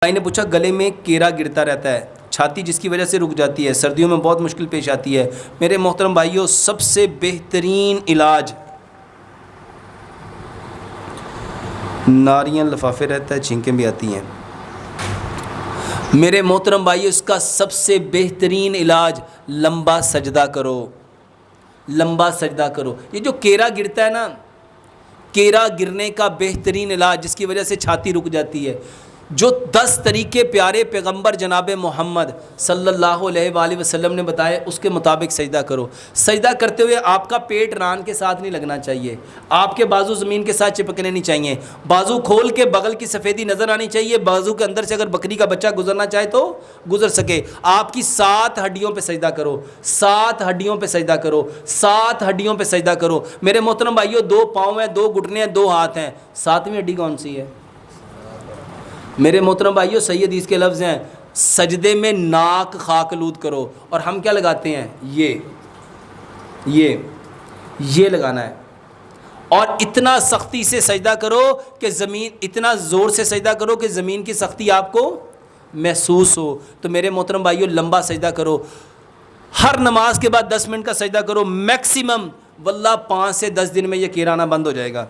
بھائی نے پوچھا گلے میں کیرا گرتا رہتا ہے، چھاتی جس کی وجہ سے رک جاتی ہے، سردیوں میں بہت مشکل پیش آتی ہے۔ میرے محترم بھائیوں، سب سے بہترین علاج ناریاں لفافے رہتا ہے، چھینکیں بھی آتی ہیں۔ میرے محترم بھائیوں، اس کا سب سے بہترین علاج لمبا سجدہ کرو، لمبا سجدہ کرو۔ یہ جو کیرا گرتا ہے نا، کیرا گرنے کا بہترین علاج جس کی وجہ سے چھاتی رک جاتی ہے، جو 10 طریقے پیارے پیغمبر جناب محمد صلی اللہ علیہ وآلہ وسلم نے بتائے، اس کے مطابق سجدہ کرو۔ سجدہ کرتے ہوئے آپ کا پیٹ ران کے ساتھ نہیں لگنا چاہیے، آپ کے بازو زمین کے ساتھ چپکنے نہیں چاہیے، بازو کھول کے بغل کی سفیدی نظر آنی چاہیے، بازو کے اندر سے اگر بکری کا بچہ گزرنا چاہے تو گزر سکے۔ آپ کی 7 ہڈیوں پہ سجدہ کرو، 7 ہڈیوں پہ سجدہ کرو، 7 ہڈیوں پہ سجدہ کرو۔ میرے محترم بھائیوں، 2 پاؤں ہیں، 2 گھٹنے ہیں، 2 ہاتھ ہیں، 7ویں ہڈی کون سی ہے؟ میرے محترم بھائیوں، صحیح حدیث کے لفظ ہیں، سجدے میں ناک خاک آلود کرو، اور ہم کیا لگاتے ہیں؟ یہ لگانا ہے، اور اتنا سختی سے سجدہ کرو کہ زمین، اتنا زور سے سجدہ کرو کہ زمین کی سختی آپ کو محسوس ہو۔ تو میرے محترم بھائیوں، لمبا سجدہ کرو، ہر نماز کے بعد 10 منٹ کا سجدہ کرو میکسیمم، واللہ 5 سے 10 دن میں یہ کیرانہ بند ہو جائے گا۔